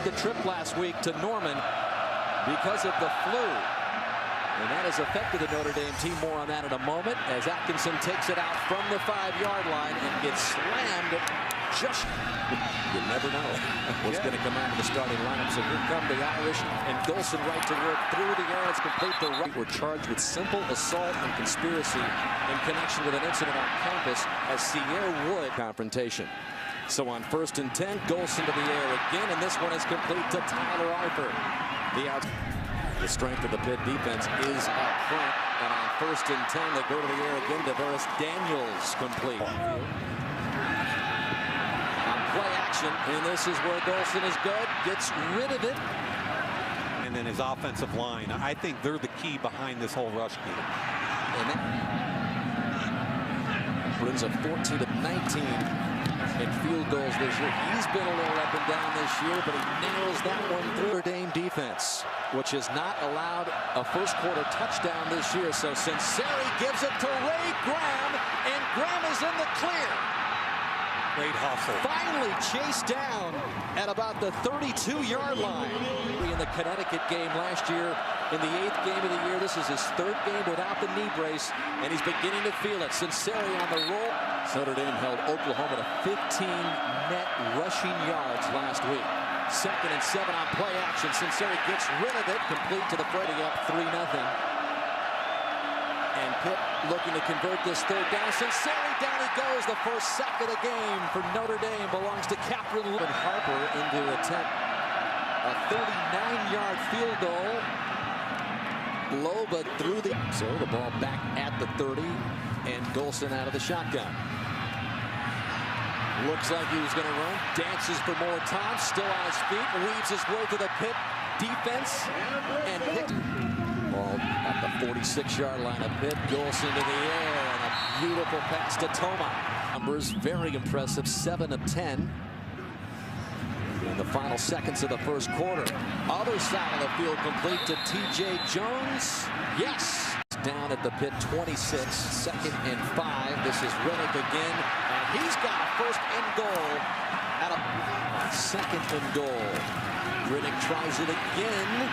the trip last week to Norman because of the flu. And that has affected the Notre Dame team. More on that in a moment as Atkinson takes it out from the 5-yard line and gets slammed. Just you never know what's going to come out of the starting lineup. So here come the Irish and Golson right to work through the air. It's complete to right. We're charged with simple assault and conspiracy in connection with an incident on campus as Sierra Wood confrontation. So on 1st and 10, Golson to the air again, and this one is complete to Tyler Arthur. The strength of the Pitt defense is up front, and on 1st and 10, they go to the air again. DeVaris Daniels complete. On play action, and this is where Golson is good, gets rid of it. And then his offensive line, I think they're the key behind this whole rush game. And that brings a 14-19. In field goals this year. He's been a little up and down this year, but he nails that one through. Notre Dame defense, which has not allowed a first-quarter touchdown this year. So Sinceri gives it to Ray Graham, and Graham is in the clear. Great hustle. Finally chased down at about the 32-yard line. In the Connecticut game last year, in the 8th game of the year, this is his 3rd game without the knee brace, and he's beginning to feel it. Sinceri on the roll. Notre Dame held Oklahoma to 15 net rushing yards last week. 2nd and 7 on play action. Sinceri gets rid of it, complete to the Freddy up 3-0. And Pitt looking to convert this 3rd down. Sinceri, down he goes. The first sack of the game for Notre Dame belongs to Captain Harper into attempt a 39-yard field goal. Low, but through the... So the ball back at the 30, and Golson out of the shotgun. Looks like he was going to run. Dances for more time. Still on his feet. Weaves his way to the Pitt defense. And picked. Ball at the 46-yard line of Pitt. Golson to the air. And a beautiful pass to Toma. Numbers very impressive. 7 of 10. In the final seconds of the first quarter. Other side of the field complete to T.J. Jones. Yes. Down at the Pitt 26. 2nd and 5. This is Riddick again. And he's got a 1st and goal at a 2nd and goal. Riddick tries it again.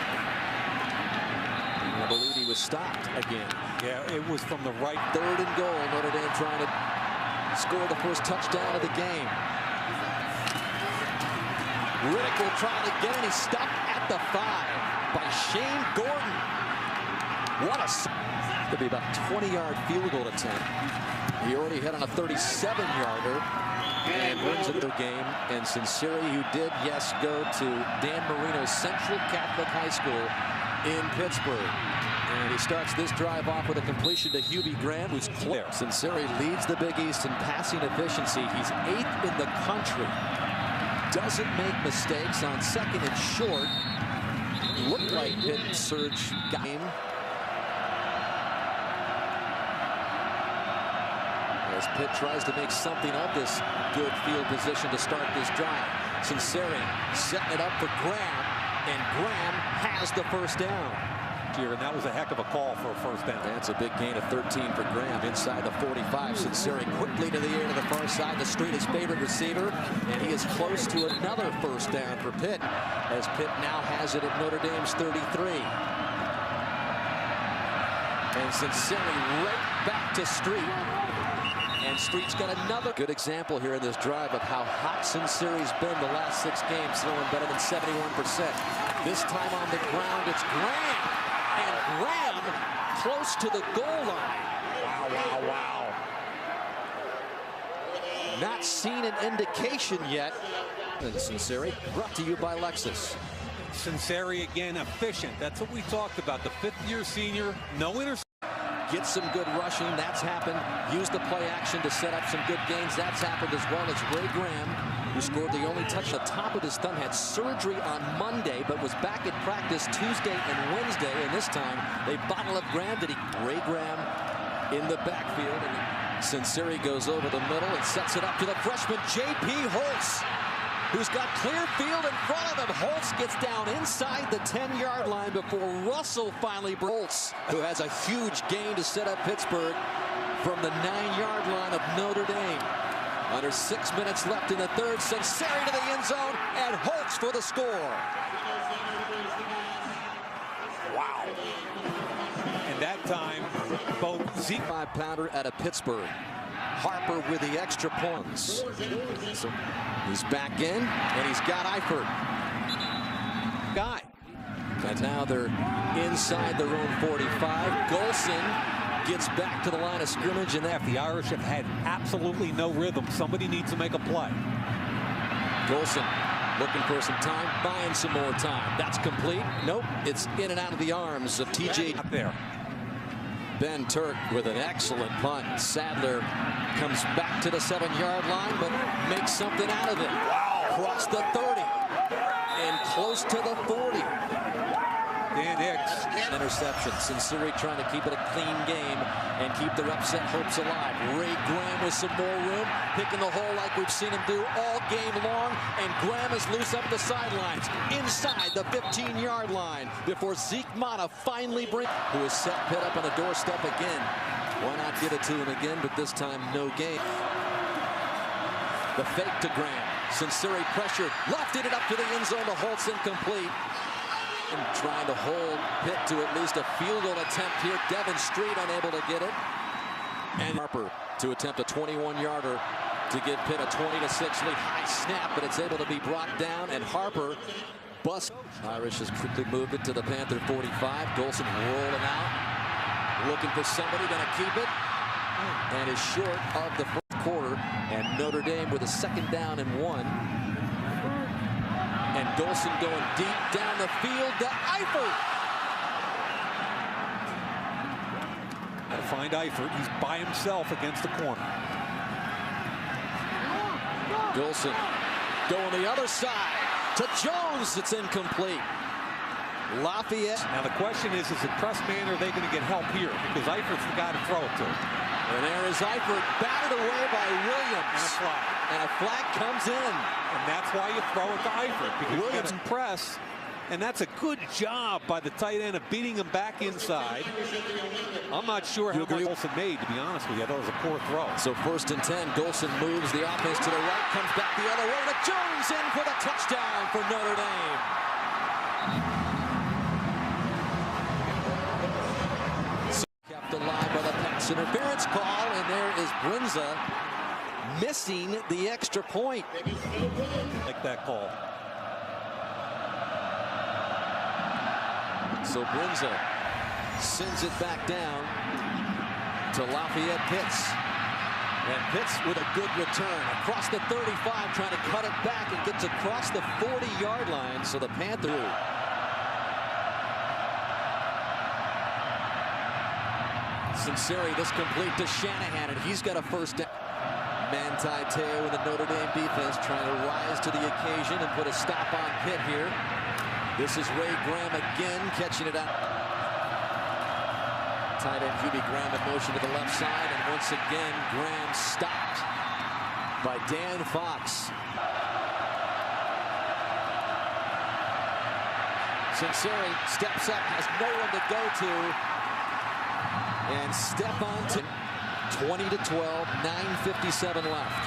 And I believe he was stopped again. Yeah, it was from the right. 3rd and goal. Notre Dame trying to score the first touchdown of the game. Riddick will try it again, and he's stopped at the 5 by Shane Gordon. What a... Could be about a 20-yard field goal attempt. He already hit on a 37-yarder and wins it the game. And Sinceri, who did, yes, go to Dan Marino's Central Catholic High School in Pittsburgh. And he starts this drive off with a completion to Hubie Graham, who's clear. Sinceri leads the Big East in passing efficiency. He's 8th in the country. Doesn't make mistakes on 2nd and short. Looked like Pitt surge game. As Pitt tries to make something of this good field position to start this drive. Sinceri setting it up for Graham, and Graham has the 1st down. And that was a heck of a call for a 1st down. That's a big gain of 13 for Graham inside the 45. Sinceri quickly to the air to the far side. The street his favorite receiver, and he is close to another 1st down for Pitt, as Pitt now has it at Notre Dame's 33. And Sinceri right back to Street. And Street's got another good example here in this drive of how hot Sinceri's been the last 6 games, throwing better than 71%. This time on the ground, it's Graham. And Graham close to the goal line. Wow, wow, wow. Not seen an indication yet. And Sinceri brought to you by Lexus. Sinceri again, efficient. That's what we talked about. The 5th-year senior, no interception. Get some good rushing. That's happened. Use the play action to set up some good gains. That's happened as well. As Ray Graham, who scored the only touch. The top of his thumb, had surgery on Monday, but was back at practice Tuesday and Wednesday. And this time, they bottle up Graham. Ray Graham in the backfield. And Sinceri goes over the middle and sets it up to the freshman, J.P. Holtz, who's got clear field in front of him. Holtz gets down inside the 10-yard line before Russell finally Holtz, who has a huge gain to set up Pittsburgh from the 9-yard line of Notre Dame. Under 6 minutes left in the 3rd, Sinceri to the end zone, and Holtz looks for the score. Wow. And that time, both Zeke 5-pounder out of Pittsburgh. Harper with the extra points. So he's back in, and he's got Eifert. Guy. And now they're inside their own 45. Golson gets back to the line of scrimmage, and the Irish have had absolutely no rhythm. Somebody needs to make a play. Golson looking for some time, buying some more time. That's complete. Nope, it's in and out of the arms of TJ. Up there. Ben Turk with an excellent punt. Sadler comes back to the 7-yard line, but makes something out of it. Wow. Across the 30 and close to the 40. Dan Hicks. Interception. Sinceri trying to keep it a clean game and keep their upset hopes alive. Ray Graham with some more room, picking the hole like we've seen him do all game long, and Graham is loose up the sidelines inside the 15-yard line before Zeke Mata finally who has set Pitt up on the doorstep again. Why not give it to him again, but this time no gain. The fake to Graham. Sinceri pressured, lofted it up to the end zone to Holtz, incomplete. And trying to hold Pitt to at least a field goal attempt here. Devin Street unable to get it. And Harper to attempt a 21-yarder to give Pitt a 20-6 lead. High snap, but it's able to be brought down. And Harper busts. Irish has quickly moved it to the Panther 45. Golson rolling out. Looking for somebody, going to keep it. And is short of the first quarter. And Notre Dame with a 2nd down and 1. And Golson going deep down the field to Eifert. Got to find Eifert. He's by himself against the corner. Golson going the other side to Jones. It's incomplete. Lafayette. Now the question is it press man, or are they going to get help here? Because Eifert's the guy to throw it to. And there is Eifert, batted away by Williams. And a flag. And a flag comes in. And that's why you throw it to Eifert, because Williams can press. And that's a good job by the tight end of beating him back inside. I'm not sure how much Golson made, to be honest with you. I thought it was a poor throw. So 1st and 10, Golson moves the offense to the right, comes back the other way to Jones, in for the touchdown for Notre Dame. Kept alive by the pass interference call, and there is Brinza missing the extra point. Like that call. So Brinza sends it back down to Lafayette Pitts. And Pitts with a good return across the 35, trying to cut it back, and gets across the 40-yard line. So the Panther. Sinceri, this complete to Shanahan, and he's got a 1st down. Manti Te'o with the Notre Dame defense trying to rise to the occasion and put a stop on Pitt here. This is Ray Graham again catching it out. Tight end Hubie Graham in motion to the left side, and once again Graham stopped by Dan Fox. Sinceri steps up, has no one to go to, and step on to 20-12, 9:57 left.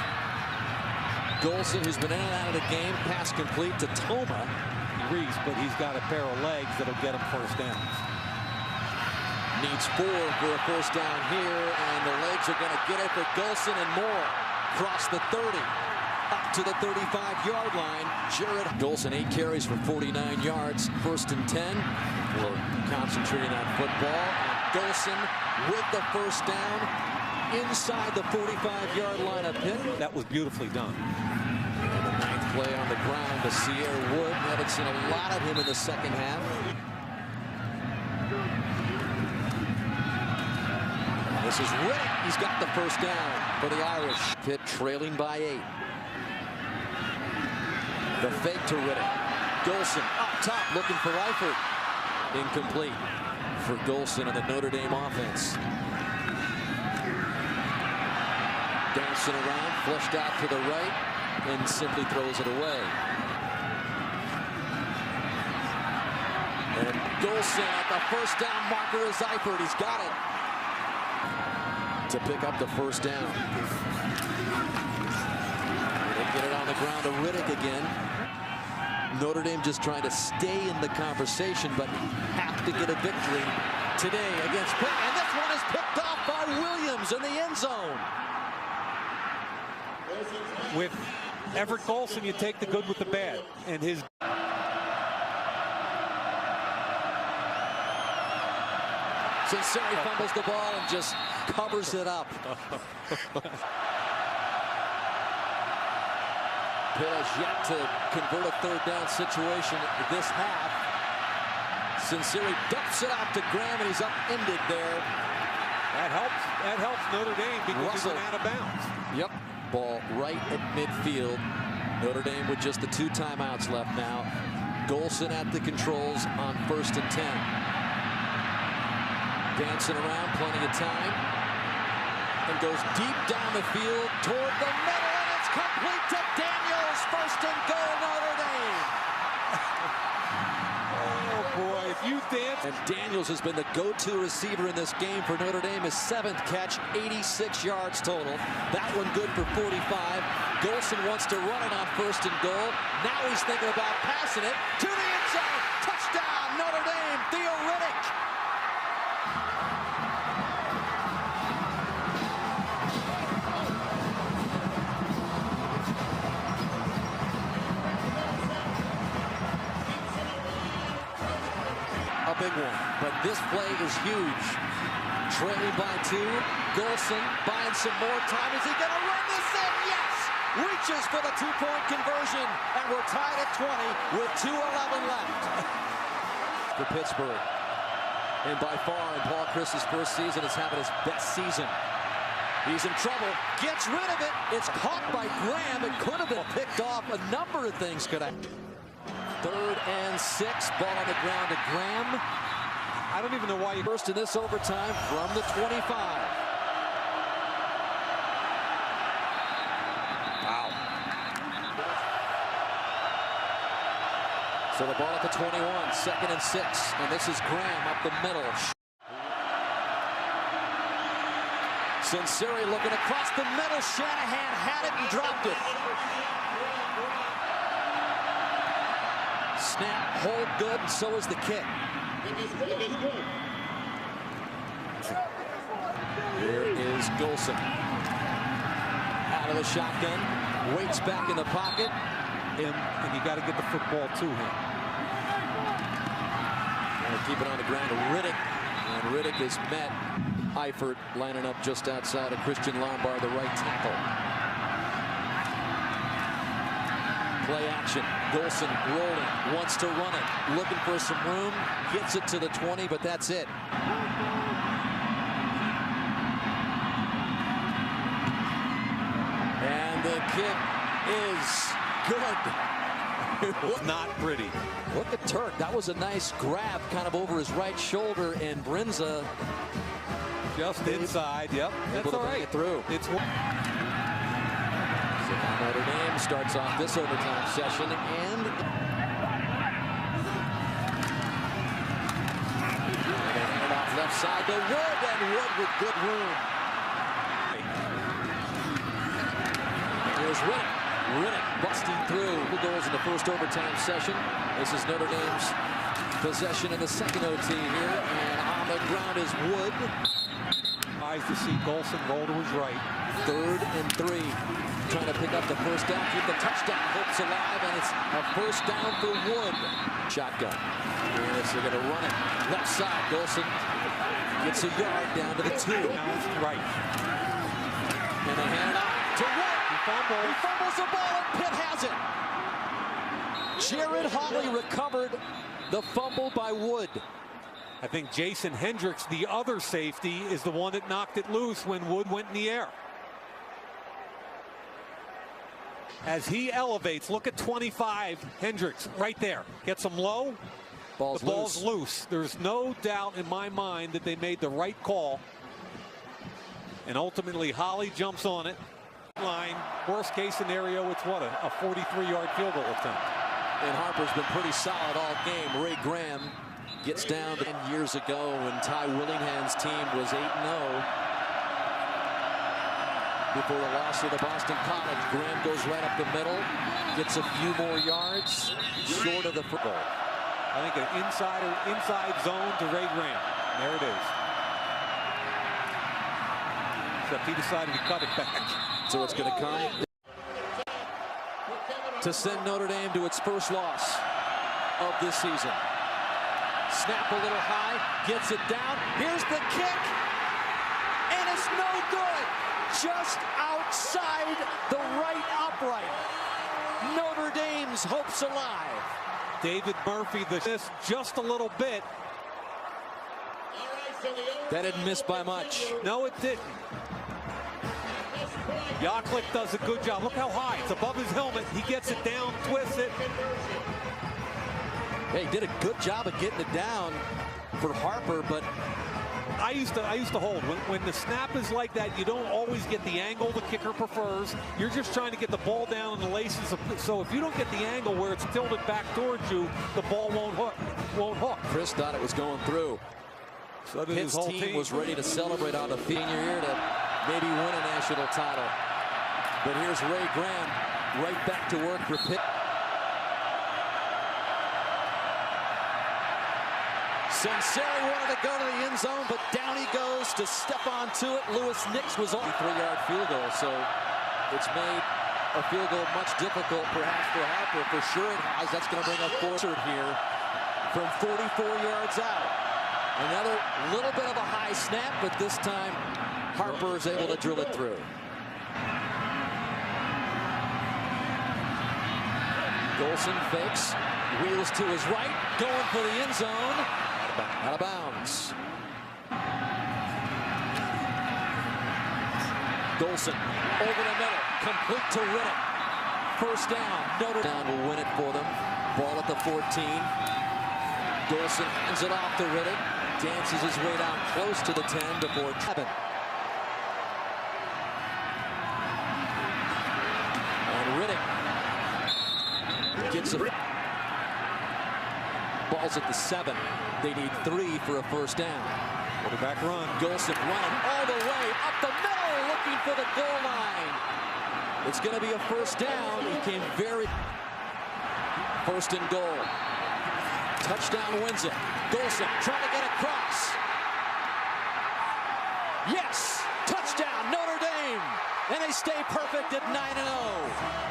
Golson, who's been in and out of the game, pass complete to Toma. Reese, but he's got a pair of legs that'll get him 1st downs. Needs 4 for a 1st down here, and the legs are going to get it for Golson and more. Cross the 30, up to the 35-yard line. Jared Golson, 8 carries for 49 yards. 1st and 10. We're concentrating on football. And Golson with the 1st down inside the 45-yard line of Pitt. That was beautifully done. And the 9th play on the ground to Sierra Wood. Haven't seen a lot of him in the 2nd half. This is Riddick. He's got the 1st down for the Irish. Pitt trailing by 8. The fake to Riddick. Golson up top looking for Eifert. Incomplete for Golson and the Notre Dame offense. Dancing around, flushed out to the right, and simply throws it away. And Golson at the 1st down marker is Eifert. He's got it to pick up the 1st down. They get it on the ground to Riddick again. Notre Dame just trying to stay in the conversation, but have to get a victory today against Pitt. And this one is picked off by Williams in the end zone. With Everett Golson, you take the good with the bad. And his... Cincinnati fumbles the ball and just covers it up. Pitt has yet to convert a third down situation this half. Cincinnati dumps it out to Graham, and he's upended there. That helps Notre Dame because he went out of bounds. Yep. Ball right at midfield. Notre Dame with just the 2 timeouts left now. Golson at the controls on 1st and 10. Dancing around, plenty of time. And goes deep down the field toward the middle, and it's complete to Daniels. 1st and goal, Notre Dame. Oh boy, if you dance. And Daniels has been the go-to receiver in this game for Notre Dame. His 7th catch, 86 yards total. That one good for 45. Golson wants to run it on 1st and goal. Now he's thinking about passing it to the end zone. Touchdown, Notre Dame. Theo Riddick. A big one, but this play is huge. Trailing by 2. Golson buying some more time. Is he going to run this in? Yes! Reaches for the 2-point conversion, and we're tied at 20 with 2:11 left. For Pittsburgh. And by far, in Paul Christ's first season, is having his best season. He's in trouble. Gets rid of it. It's caught by Graham. It could have been picked off. A number of things could have. 3rd and 6. Ball on the ground to Graham. I don't even know why you... First in this overtime from the 25. Wow. So the ball at the 21. 2nd and 6. And this is Graham up the middle. Cincinnati looking across the middle. Shanahan had it and dropped it. Snap, hold good, and so is the kick. Here is Golson. Out of the shotgun, waits back in the pocket. And you got to get the football to him. And keep it on the ground to Riddick. And Riddick is met. Eifert lining up just outside of Christian Lombard, the right tackle. Play action. Golson rolling, wants to run it, looking for some room, gets it to the 20, but that's it. And the kick is good. It's not pretty. Look at Turk. That was a nice grab kind of over his right shoulder, and Brinza just inside. Yep, that's all right. Through. It's Notre Dame starts off this overtime session, and they hand it off left side to Wood, and Wood with good room. Here's Riddick. Riddick busting through. 2 goals in the first overtime session. This is Notre Dame's possession in the second OT here, and on the ground is Wood. Nice to see Golson roll to his right. 3rd and 3. Trying to pick up the first down, keep the touchdown hopes alive, and it's a first down for Wood. Shotgun. Yes, they're going to run it. Left side, Golson gets a yard down to the 2. Right. And they hand it off to Wood. He fumbles the ball, and Pitt has it. Jared Hawley recovered the fumble by Wood. I think Jason Hendricks, the other safety, is the one that knocked it loose when Wood went in the air. As he elevates, look at 25, Hendricks right there. Gets him low. The ball's loose. There's no doubt in my mind that they made the right call. And ultimately, Holly jumps on it. Line, worst case scenario, it's what, a 43-yard field goal attempt. And Harper's been pretty solid all game. Ray Graham gets down 10 years ago when Ty Willingham's team was 8-0. before the loss of the Boston College. Graham goes right up the middle, gets a few more yards, short of the football. I think an inside zone to Ray Graham. There it is. Except he decided to cut it back. So it's going to come to send Notre Dame to its first loss of this season. Snap a little high, gets it down. Here's the kick, and it's no good. Just outside the right upright. Notre Dame's hopes alive. David Murphy, just a little bit. That didn't miss by much. No, it didn't. Yaklik does a good job. Look how high. It's above his helmet. He gets it down, twists it. Hey, he did a good job of getting it down for Harper, but I used to hold. When the snap is like that, you don't always get the angle the kicker prefers. You're just trying to get the ball down in the laces. So if you don't get the angle where it's tilted back towards you, the ball won't hook. Chris thought it was going through. So did Pitt's his whole team was ready to celebrate on the senior year to maybe win a national title. But here's Ray Graham right back to work for Pitt. Sinceri wanted to go to the end zone, but down he goes to step onto it. Lewis Nix was on a 3-yard field goal, so it's made a field goal much difficult perhaps for Harper. For sure it has. That's going to bring up Forsyth here from 44 yards out. Another little bit of a high snap, but this time Harper is able to drill it through. Golson fakes, wheels to his right, going for the end zone. Out of bounds. Golson over the middle, complete to Riddick. First down. Notre Dame will win it for them. Ball at the 14. Golson hands it off to Riddick. Dances his way down close to the 10 before Tevin. And Riddick gets a ball's at the 7. They need 3 for a first down. Quarterback run. Golson running all the way up the middle, looking for the goal line. It's going to be a first down. He came very first and goal. Touchdown wins it. Golson trying to get across. Yes, touchdown Notre Dame, and they stay perfect at 9-0.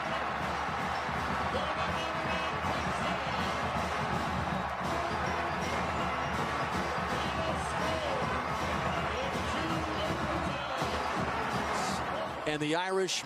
And the Irish move.